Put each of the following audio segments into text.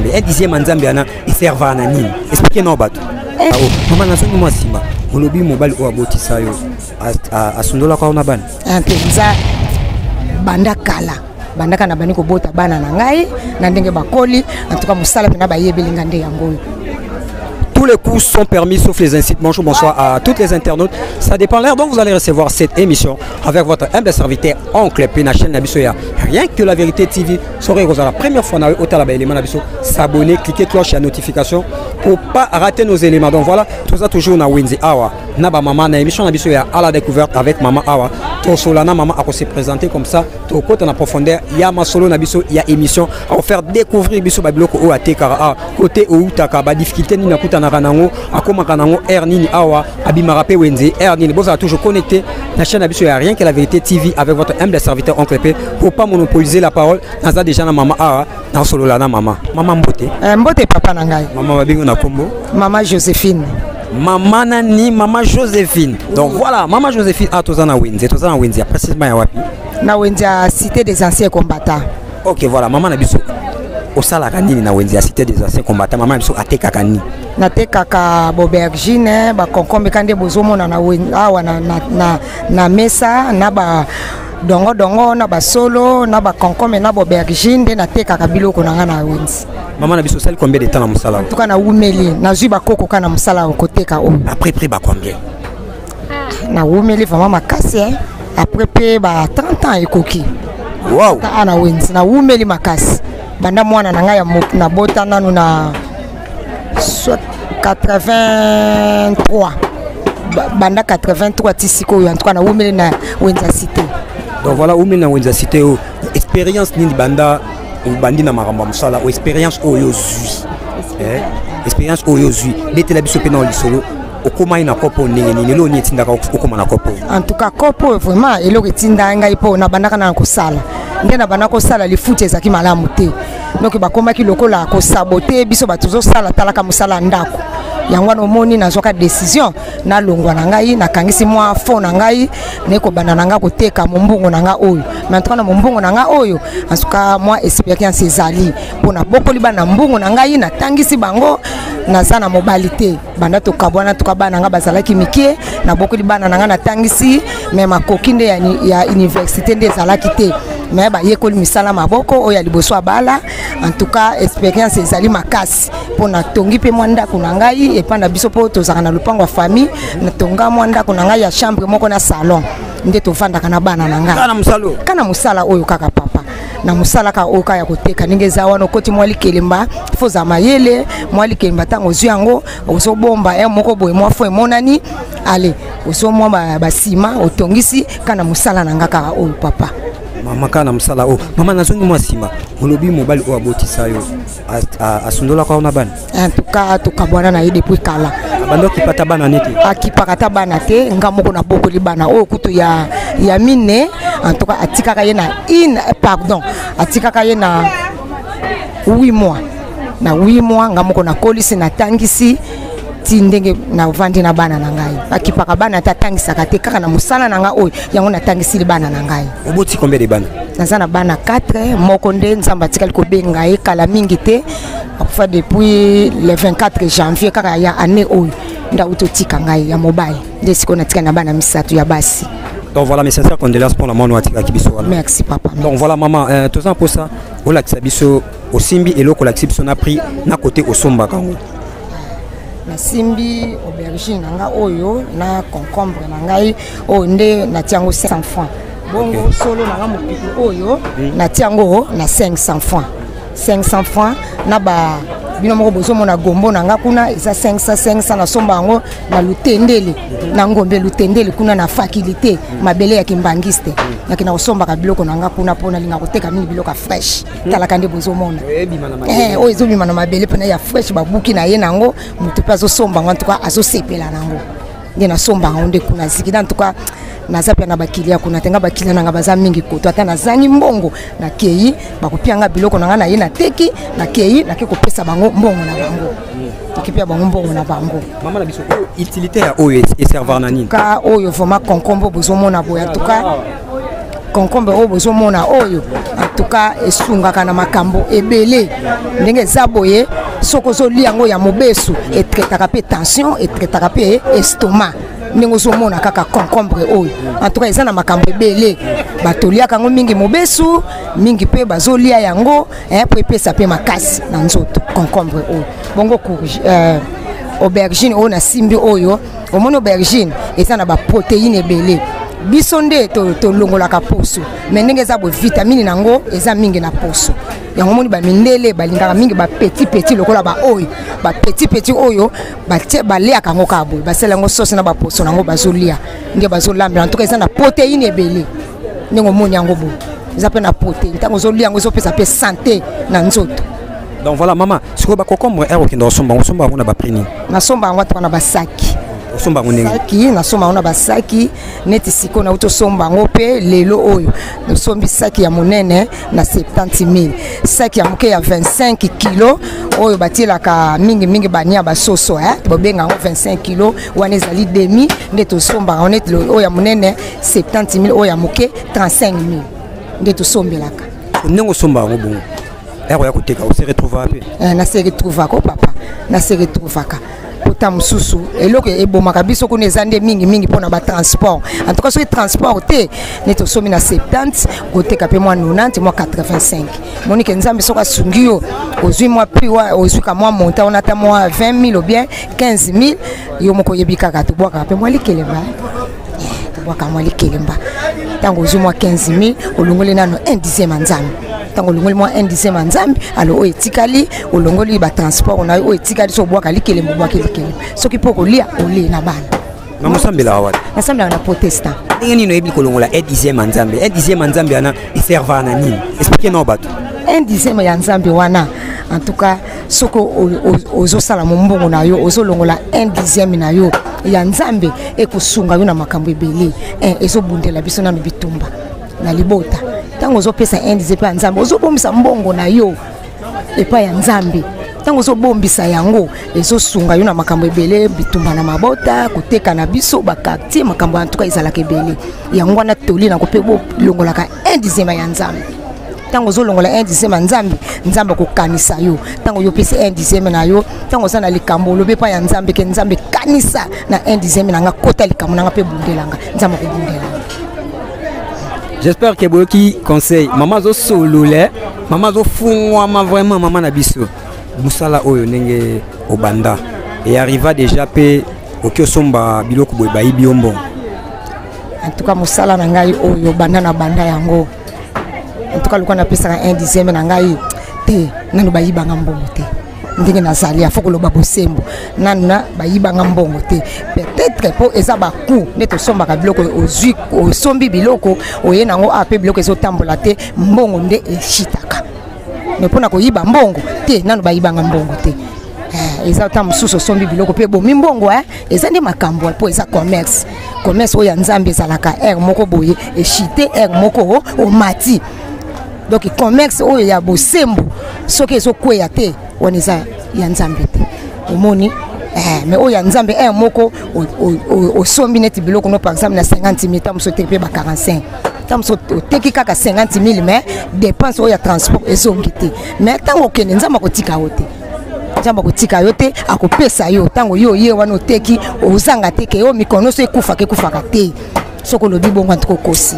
Un dixième Nzambe ana iserva na nini expliquer no bato mama na songi mwasima olobi mobile o abotisa yo asundola kwa una bana penza banda kala banda kana bani ko bota bana na ngai na ndenge bakoli en tout cas musala pena ba yebelinga nde yango. Tous les coups sont permis sauf les incites. Bonjour, bonsoir à toutes les internautes. Ça dépend l'heure dont vous allez recevoir cette émission avec votre humble serviteur Oncle P na chaîne Nabisoya. Rien que la vérité TV serait la première fois au Talaba élément Nabiso. S'abonner, cliquer cloche et notification pour pas rater nos éléments. Donc voilà, tout ça toujours na Winzi Awa. Naba maman na émission Nabisoya à la découverte avec maman Awa. Tout solana maman a se présenter comme ça. Tout côté en profondeur, il y a ma solo Nabiso, il y a émission à faire découvrir Biso Babiloko ou à Tekara côté ou Takaba difficulté ni na kuta Ranango, akoma kanango Ernini Awa, Abimarape Wenze, Ernini, vous êtes toujours connecté. La chaîne Nabiso, il n'y a rien que la vérité TV avec votre humble serviteur Oncle P pour pas monopoliser la parole. Naza déjà na maman Awa, na solo la na maman. Maman Mbote. Mbote papa nangai. Maman Babingo na Kombo. Maman Joséphine. Maman Nani, maman Joséphine. Donc voilà, maman Joséphine a tous en Wenze, tous en Wenze, précisément à Wapi. Na Wenze, cité des anciens combattants. Ok, voilà, maman Nabiso. Au Salakanini na Wenze, cité des anciens combattants, maman Nabiso a Tekakani. Na tekaka bobergine ba konkombe kande bozomo na awa na mesa na ba dongo na ba solo na ba konkombe na bobergine na tekaka biloko na nga na Wenze. Maman Nabiso sali combien de temps na musala? En tout cas na umeli na zui ba koko kana musala ko teka o. Après prix ba combien? Na umeli vraiment makasi après pe ba 30 ans ekoki. Wow. Ta na Wenze na umeli makasi. Banda mwana na nga ya na bota nanu na 83 banda 83 tisiko en tout cas na umeli na Wenza cité. Donc voilà umeli na Wenza cité o expérience ni banda bandi na maramba musala o expérience oyo zui expérience oyo zui betela biso pe na lisolo okoma ina kopo ndenge lelo ni tinda okoma na kopo. En tout cas kopo vraiment eloko tinda ngai po na banda kana ko sala nde na bana ko sala li foot ezaki malamu te donc bakomaki lokola ko saboter biso batuzo sala talaka musala ndako yango no moni na zoka décision na longwa na ngai na kangisi mwa fond na ngai neko bana na nga ko teka mombungo na nga oyo maintenant na mombungo na nga oyo en tout cas moi expérience ezali pona bokoli bana mbungo na ngai na tangisi bango na zana mobilité banda to kabwana to kabana nga bazalaki mikie na bokoli bana na nga na tangisi mais makokinde ya université nde ezalaki te mais ba yekoli misala maboko oya liboso abala en tout cas expérience ezali makasi pona tongi pe mwanda kuna ngai epanda biso po tozaka na lupango wa famille na tonga mwanda kuna ngai ya chambre moko na salon nde tovanda kana bana na ngai kana musala oyo kaka papa na musala ka oka ya koteka ninge zawa no koti mwali kelemba foza mayele mwali kelemba tango zuyango ozo bomba moko boye mwa fo emonani ale ozo mwa basima otongisi kana musala na nga kaka oyo papa. Mama kana musala o mama nazongi mwasima olobi mobile o abotisa yo asundola kwa una bana en tout cas tukabwana na yede depuis kala bando kipata bana nete akipakata bana te ngamoko na bokoli bana o kutu ya mine en tout cas atikaka ye na atikaka ye na 8 mois na 8 mois ngamoko na kolisi na tangisi tindenge na vandi na bana na ngai akipaka bana tatangisaka te kaka na musala na nga oyo yango natangisi li bana na ngai. Oboti combien de bana? Naza na bana 4 moko nde nzamba tikali ko benga e kala mingi te enfin depuis le 24 janvier kaka ya année oyo nda utotika ngai ya mobile nde siko natika na bana misatu ya basi. Donc voilà mes sincères condoléances pour la mano atika kibiso. Merci papa. Donc voilà maman tout ça pour ça au lakisa biso au simbi et loko lakisa biso na pris na côté au somba kango. Na simbi aubergine nanga oyo na concombre na ngai o nde na tiango 500 francs. Bongo solo nanga mopiku oyo na tiango na 500 francs. 500 francs na ba bino moko bozomona gombo na nga kuna eza 500 na somba yango na lutendele na ngombe lutendele kuna na facilité mabele ya kimbangiste nakina kosombaka biloko na nga kuna pona linga koteka mingi biloko fresh talaka nde bozomona oyo ezobima na mabele pona ya fresh babuki na ye nango mutu pe azosomba ngo antuka azosepela nango nde nasomba ngo nde kuna zikida antuka nazapia na bakilia kuna tenga bakilia nanga baza mingi koto ata nazangi mbongo na kei bakopianga biloko nanga na ye na teki na kei nake kopesa bango mbongo na bango tikipia bango mbongo na bango mama na biso utilité ya oyo et servoir na nini ka oyo vraiment concombre bozomona boya tuka concombre oyo bozomona oyo atuka esungaka na makambo ebele ndenge eza boye soko zolia yango ya mobesu etretaka pe tension etretaka pe estomac ndenge ozomona kaka concombre oyo en tout cas eza na makambo ebele batoliaka yango mingi mobesu mingi pe bazolia yango po epesa pe makasi na nzoto concombre oyo bongo aubergine oyo na simbi oyo omoni aubergine eza na baprotéine ebele biso nde tolongolaka poso me ndenge eza bo vitamine nango eza mingi na poso yango moni bamindele balingaka mingi bapetit lokola baoyo bapetit oyo baleaka yango kaka boye basala yango sosi na baposo nango bazolia nde bazolambela en tout cas eza na protéine ebele ndenge omoni yango boye eza mpe na protéine ntango ozolia yango ezopesa mpe santé na nzoto. Donc voilà maman sikoyo bacocombre okende osomba yango na baprix nini nasomba yango ata na basaki osomba yango ndenge saki nasomba yango na basaki neti sikoyo nauti osomba yango mpe lelo oyo nasombi saki ya monene na 70 000 saki ya moke ya 25 kilo oyo batielaka mingi bania basoso bobenga yango 25 kilo wana ezali demi nde tosomba yango neti oyo ya monene 70 000 oyo ya moke 35 000 nde tosombelaka ndenge osomba yango bongo ya koteka ose retrouva pe na se retrouvaka papa na se retrouvaka kota mususu eloko ebomaka biso kuna eza nde mingi mpona batransport en tout cas soki transport te neti osomi na 70 koteka mpe mwa 90 mwa 85 monike nzambe soki asungi yo ozwi mwa prix ozwika mwa monta wana ata mwa 20 000 ou bien 15 000 yo moko oyebi kaka tobwakaka mpe mwa likelemba tobwaka mwa likelemba ntango ozwi mwa 15 000 olongoli nano 1/10 ya nzambe tango longoli mwa 1/10 ya nzambe alo oyo etikali olongoli batransport na oyo etikali so obwaka likelemba obwaka likelemba soki mpo kolia olie na bana namusambela wala nasambela na protestant ndenge nini oyebi kolongola 1/10 ya nzambe 1/10 ya nzambe wana eserva na nini explique na bato 1/10 ya nzambe wana en tout cas soko ozosala mombongo na yo ozolongola 1/10 na yo ya nzambe ekosunga yo na makambo ebele ezobundela biso na bitumba na libota tango ozopesa 1/10 ya nzambe ozobombisa mbongo na yo epa ya nzambe tango ozobombisa yango ezosunga yo na makambo ebele bitumba na mabota koteka na biso bakartier makambo en tout cas ezalaka ebele yango wana toli na kope bolongolaka 1/10 ya nzambe tango ozolongola 1/10 ya nzambe kokanisa yo tango yopesi 1/10 na yo tango oza na likambo olobi pa ya nzambe ke nzambe kanisa na 1/10 nanga kota likambo nanga mpe bundelanga nzambe kobundelanga. J'espère que boki conseil maman zo solole maman zo fungwama vraiment maman na biso musala oyo ndenge obanda et arriva déjà pe okosomba biloko boye bayibi yombo en tout cas musala na ngai oyo banda na banda yango en tout cas luka na pesa 1/10 na ngai te nanu bayibanga mbongo te ndenge nazali afoko loba bosembo nanu na bayibanga mbongo te peut-être po eza baku nde tosombaka biloko ozwi osombi biloko oye nango ape biloko ezotambola te mbongo nde eshitaka mais mpona koyiba mbongo te nanu bayibanga mbongo te eza ta mosusu osombi biloko mpe bomi mbongo eza nde makambo mpo eza commerce oyo ya nzambe ezalaka ere moko boye eshite ere moko omati donc commerce oyo ya bosembo soki ezokweya te wana eza ya nzambe te omoni mais oyo ya nzambe ere moko osombi neti biloko no par exemple na 50 000 tamoso oteki mpe ba 45 tamoso oteki kaka 50 000 mais dépense oyo ya transport ezongi te mais ntango okende nzambe akotika yo te nzambe akotika yo te akopesa yo ntango yo ye wana oteki ozanga te ke yo mikono so ekufaka te soko lobi bongo antikokosi.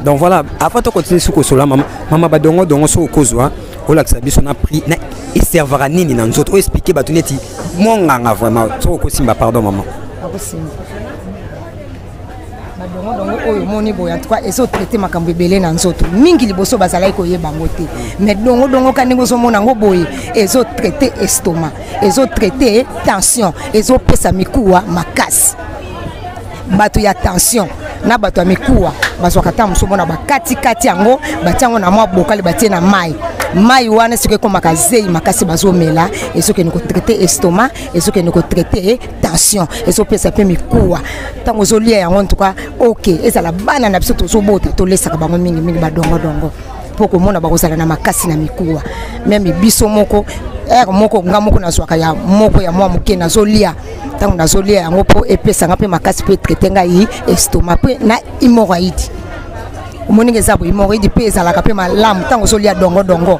Donc voilà, avant de continuer sur Kosola, maman badongo so kozwa, ola biso na prix na servera nini na nzoto, expliquer batuneti monganga vraiment. So kosimba pardon maman. badongo dongo oyo moni boya en tout cas ezo traiter makambo ebele na nzoto mingi liboso bazalaki koyeba ngo te mais dongo dongo kanengo zo mona ngo boye ezo traiter estomac ezo traiter tension ezo pesa mikuwa makasi bato ya tension na bato ya mikuwa bazwaka ta muso mona bakati kati yango batiango na mwa bokali batie na mai wana soki ekomaka zei makasi bazomela esoki ni kotraite estomac esoki ni kotraite tension ezopesa mpe mikuwa ntango ozolia yango ntuka ok ezala bana na biso tozobota tolesaka bango mingi badongo mpo komona bakozala na makasi na mikuwa meme biso moko moko nga moko nazwaka ya moko ya mwa moke nazolia ntango nazolia yango mpo epesanga mpe makasi mpe traite ngai estomac mpe na hemorroïde omoni eza bo hemorroïde mpe ezalaka mpe malamu ntango ozolia dongo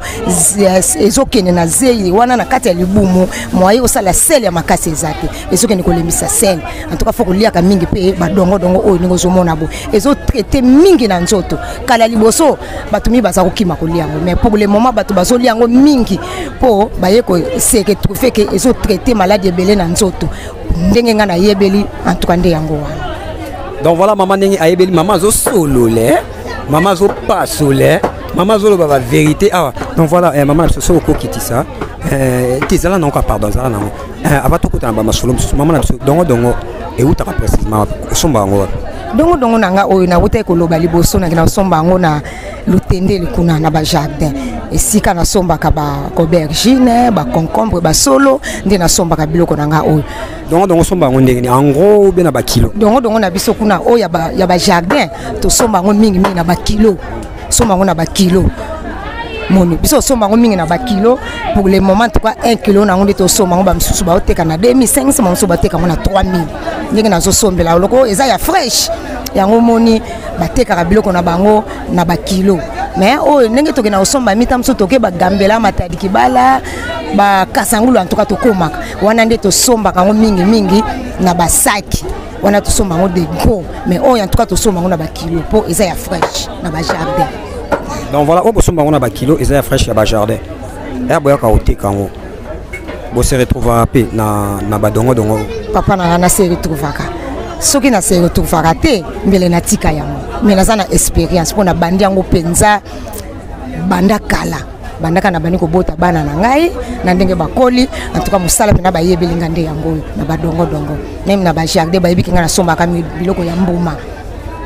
ezokende na zei wana na kati ya libumu mwaye osala sele ya makasi eza te ezokende kolemisa sele en tout cas fo koliaka mingi mpe badongo oyo ndenge ozomona bo ezotraite mingi na nzoto kala liboso bato mi baza kokima kolia yango mais pour le moment bato bazolia yango mingi mpo baye koseke trouve ke ezotraite maladi ebele na nzoto ndenge nga nayebeli en tout cas nde yango wana. Donc voilà maman ndenge ayebeli maman zo solo le maman zo pas solo maman zo la vérité ah donc voilà maman so ko kitisa tizala non ka pardon zala non abato ko tamba masolo maman na dongo et où t'a précisément somba ngo dongo nanga oyo na buta ko loba liboso na kina somba ngo na lutende likuna na ba jardin esika na somba ka ba aubergine ba concombre ba solo ndi na somba ka biloko nanga oyo dongo somba ngo ndenge en gros be na ba kilo dongo na biso kuna oyo ya ba jardin to somba ngo mingi na ba kilo somba ngo na ba kilo moni biso somba ngo mingi na ba kilo pour le moment en tout cas 1 kilo na ngo to somba ngo ba msusu ba oteka na 2500 msusu ba oteka ngo na 3000 ndenge na zo sombela loko eza ya fresh yango moni bateka biloko na bango na ba kilo mais oyo ndenge tokena osomba mita msusu toke ba gambela matadi kibala ba kasangulu en tout cas tokomaka wana nde to somba kango mingi na ba saki wana to somba ngo de gros mais oyo en tout cas to somba ngo na ba kilo po eza ya fresh na ba jardin. Donc voilà, on somba ngo na ba kilo eza ya fresh ya ba jardin ya boya ka oteka ngo bo se retrouver pe na ba dongo papa na se retrouvaka soki na se retrouvaka te mbele na tika yango mais naza na expérience pona bandi yango penza banda kala bandaka na bani ko bota bana na ngai na ndenge bakoli en tout cas musala pena bayebeli ngande yango na ba dongo même na ba jardin bayebi kinga na somba ka biloko ya mbuma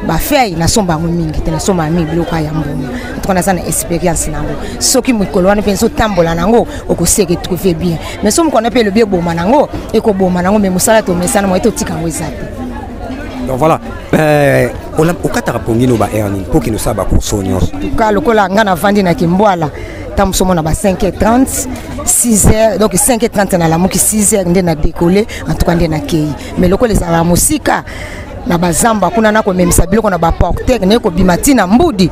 ba fei na somba ngo mingi te na somba mingi biloko ya mbuma en tout cas naza na expérience nango soki mukolo wana penso tambola nango okoseke trouver bien mais soki mukona pe le bien boma nango eko boma nango mais musala to mesana mo eto tika ngo ezate. Donc voilà, au katara pongino ba erni pour qui nous saba pour sonyo. En tout cas lokola nga na vandi na Kimbwala tam somo na ba 5h30 6h donc 5h30 na la moki 6h nde na décoller en tout cas nde na kei mais lokola les ala musika na bazamba kuna na ko memisa biloko na ba porter ne ko bimati na mbudi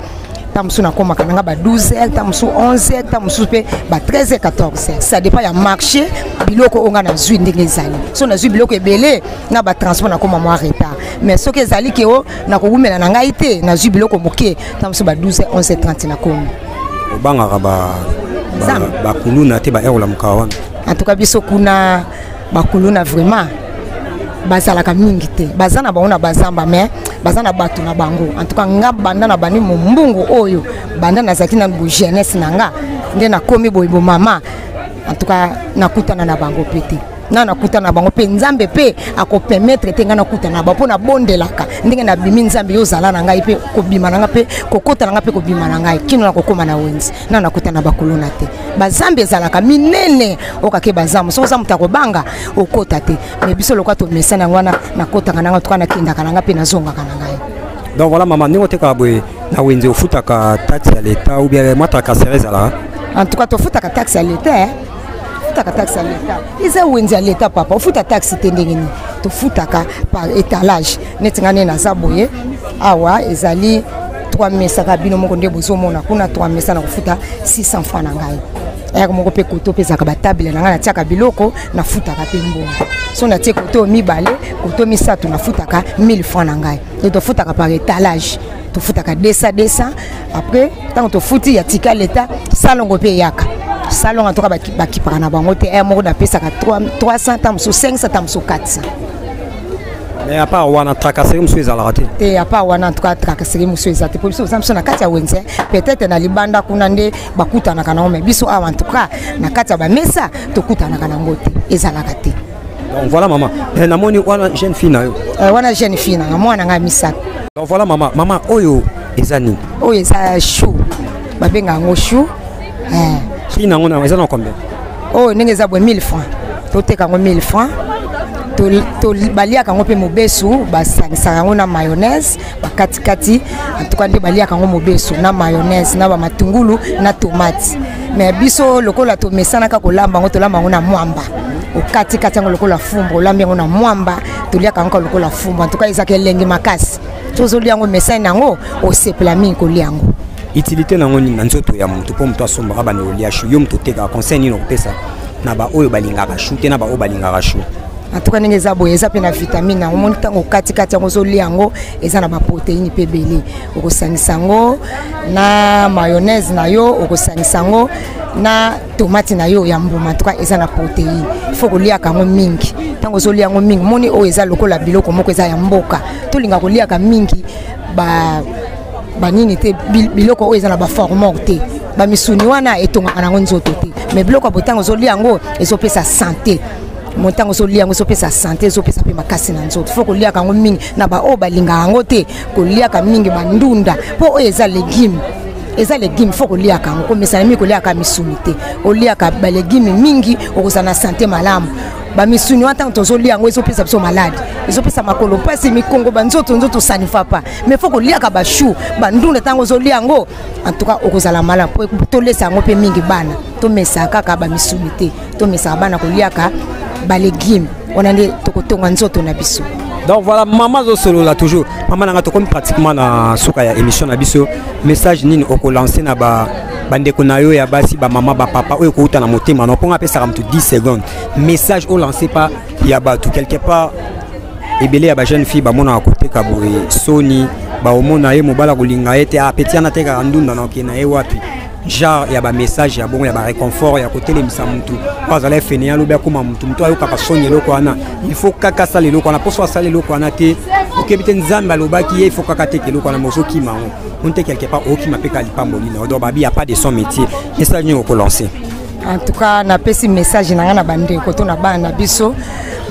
tam suna koma kananga ba 12h tam su 11h tam su pe ba 13h 14h ça dépend ya marché biloko onga na zui ndenge zali so na zui biloko ebele na ba transport na koma moi retard mais soki ezali ke o na ko wumela na ngai te na zui biloko moke tam su ba 12h 11h30 na komi banga ba kuluna te ba erola mukawa en tout cas biso kuna ba kuluna vraiment bazalaka mingi te bazana baona bazamba mais bazana batu na bango en tout cas nga banda na bani mumbungu oyo banda na zaki na bu jeunesse nanga nde na komi boybo mama en tout cas nakutana na bango pete na nakutana na bango pe nzambe pe ako permettre te nga nakutana na bango na bondelaka ndenge na bimi nzambe yo zala na ngai pe ko bima na nga pe ko kota na nga pe ko bima na ngai kino na kokoma na wenzi na nakutana na bakolona te bazambe zalaka minene okake bazamu so za mutako banga okota te mais biso lokato mesana ngwana na kota nga to kana kinda kana nga pe na zonga kana ngai. Donc voilà maman ningo te ka boye na wenzi ofutaka taxe ya l'état ou bien mata ka sereza là. En tout cas to futaka taxe ya l'état futaka taxe à l'état isa wenzi à l'état papa futa taxe tendengeni to futaka par étalage netingane na zaboye awa ezali 3 mesa kabino moko nde bozo mona kuna 3 mesa na kufuta 600 francs na ngai eko moko pe koto pe zaka ba table na ngai na tiaka biloko na futaka pe mbongo so na tie koto mibale koto misatu na futaka 1000 francs na ngai to futaka par étalage to futaka 200 après tant to futi ya tika l'état salongo pe yaka salon en tout cas bakipaka na bango te moko na pesaka 300 tam so 500 tam so 400. Mais à part wana tracasserie monsieur ezala raté. Et à part wana en tout cas tracasserie monsieur ezate. Pour biso samson na kati ya wenze peut-être na libanda kuna nde bakuta na kana mais biso a en tout cas na kati ya ba mesa tokuta na kana ngote ezala raté. Donc voilà maman. Et namoni wana jeune fille na yo. Wana jeune fille na mwana nga misaka. Donc voilà maman, maman oyo ezani. Oyo eza chou. Babenga ngo chou. Prix nango na ezana combien? Oh ndenge eza 1000 francs. Toteka ngo 1000 francs. To baliaka ngo pe mobesu basangisaka ngo na mayonnaise bakatikati en tout cas nde baliaka ngo mobesu na mayonnaise na ba matungulu na tomate mais biso lokola to mesana ka kolamba ngo tolamba ngo na mwamba okatikati ngo lokola fumbo olambi ngo na mwamba toliaka ngo lokola fumbo en tout cas ezaka elengi makasi tozolia ngo mesana nango osepela mingi kolia ngo utilité nango ni na nzoto ya mutu po mutu asomba ba nolia shu yo mutu teka conseil ni no pesa na ba oyo balingaka shu te na ba oyo balingaka shu. En tout cas ndenge eza boye eza pe na vitamine na omoni tango katikati yango zolia yango eza na ba protéine pe belé okosangisa ngo na mayonnaise na yo okosangisa ngo na tomate na yo ya mbuma en tout cas eza na protéine il faut kolia kango mingi tango zolia yango mingi moni o eza lokola biloko moko eza ya mboka tolinga kolia ka mingi ba nini te biloko o eza na ba forme te ba misuni wana etonga nango nzoto te mais biloko botango zolia yango ezopesa santé. Montango so liango so pesa santé so pesa pe makasi na nzoto faut kolia kango mingi na ba o balinga yango te kolia ka mingi bandunda po eza légume faut kolia kango ko mesana mi kolia ka misuni te olia ka ba légume mingi okozana santé malamu ba misuni wata tozo liango so pesa so malade so pesa makolo pasi mikongo banzoto sanifa pa mais faut kolia ka ba chou bandunda tango zo liango en tout cas okozala malamu po to lesa yango pe mingi bana to mesaka ka ba misuni te to mesaka bana kolia ka balegime on a des tokotonga nzoto na biso. Donc voilà maman zo solo là toujours maman nanga to comme pratiquement na suka ya émission na biso message nini oko lancer na ba bandeko na yo ya basi ba maman ba papa oyo ko uta na motema na ponga pesa ramtu 10 secondes message au lancer pas ya ba tout quelque part ebele ya ba jeune fille ba mona côté kaboye soni ba omona ye mobala kolinga ete a petit na teka ndunda na kina ye wapi genre ya ba message ya bon ya ba réconfort ya côté les misamuntu pas aller finir lo ba kuma muntu ayo kaka sonye loko ana il faut kaka sala loko ana poso sala loko ana te okebite nzamba lo ba ki il faut kaka te loko ana mozo ki ma on te quelque part o ki ma peka lipamboli na do babi y a pas de son métier message ni ko lancer en tout cas na pesi message na ngana bande ko to na bana biso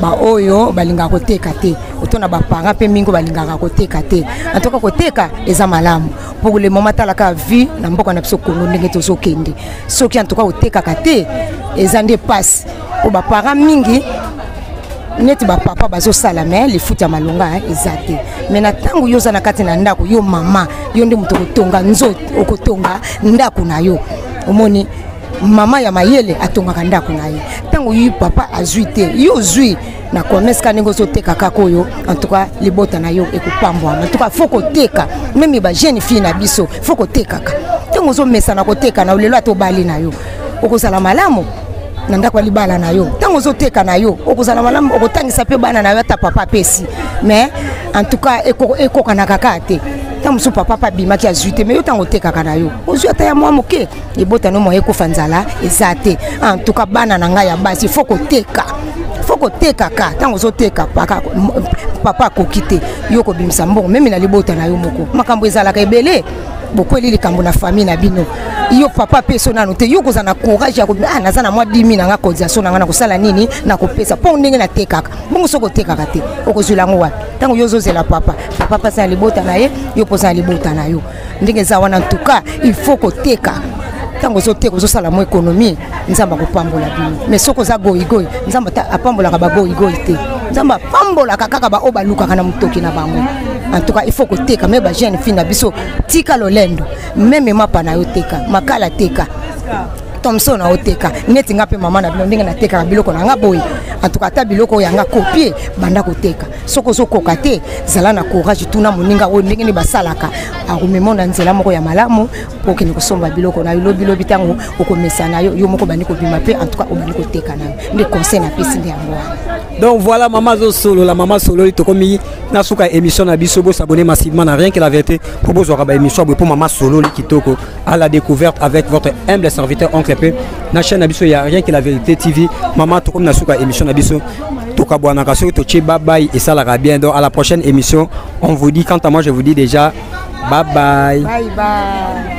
ba oyo balinga koteka te otona ba parents pe mingo balinga koteka te en tout cas koteka eza malamu pour le moment talaka vie na mboka na biso Kongo ndenge tozo kende soki en tout cas oteka te eza nde passe o ba parents mingi neti ba papa bazo sala mais les futa malonga ezate mais na tangu yo za na kati na ndako yo mama yo nde muto kotonga nzoto okotonga ndako na yo omoni mama ya mayele atonga ndako na ye tango yu papa azui te yo zui na commerce kanengo so teka kakoyo en tout cas libota na yo ekopambwa en tout cas faut koteka même ba jeune fille na biso faut koteka tango zo mesa na koteka na lelo atobali na yo okozala malamu na ndako libala na yo tango zo teka na yo okozala malamu okotangisa pe bana na yo ata papa pesi mais en tout cas eko kana kakate tant musu papa bima ki azuite mais yo tango teka kana yo ozu ata ya mwa moke ebota no moye ko fanzala ezate en tout cas bana na nga ya basi faut ko teka ka tango zo teka papa kokite yo ko bimisa mbongo même na libota na yo moko makambo ezala ka ebele bokweli likambo na famille na bino yo papa peso nanu te yo kozana courage ya ko nazana mwa 10 000 nga cotisation nga na kosala nini na kopesa po ndenge na tekaka bongo soko tekaka te okozula ngo wapi tango yo zozela papa pasa libota na ye yo posa libota na yo ndenge za wana en tout cas il faut ko teka tango zo teka zo sala mo économie nzamba ko pambola bino mais soko za goigoi nzamba apambola ka ba goigoi te nzamba pambola kaka ba obaluka kana mutoki na bango. En tout cas il faut que teka mais ba jeune fille na biso tika lolendo même mapa na yo teka makala teka Thompson na oteka neti nga pe mama na bino ndenge na teka biloko na nga boy en tout cas ta biloko yanga copier banda ko teka soko zo kokate zala na courage tuna moninga o ndenge ni basalaka akumemona nzela moko ya malamu pour que ni kosomba biloko na lobi tango okomesa na yo moko bani ko bima pe en tout cas o bani ko teka na ndi conseil na pesi ndi yango. Donc voilà maman zo solo la maman solo to komi na suka émission na biso bo s'abonner massivement na rien que la vérité pour bo zora ba émission pour maman solo li kitoko à la découverte avec votre humble serviteur oncle P na chaîne na biso ya rien que la vérité TV maman to comme na suka émission na biso Tokabouana surtout bye bye et ça la bien. Donc à la prochaine émission, on vous dit, quant à moi je vous dis déjà bye bye. Bye bye.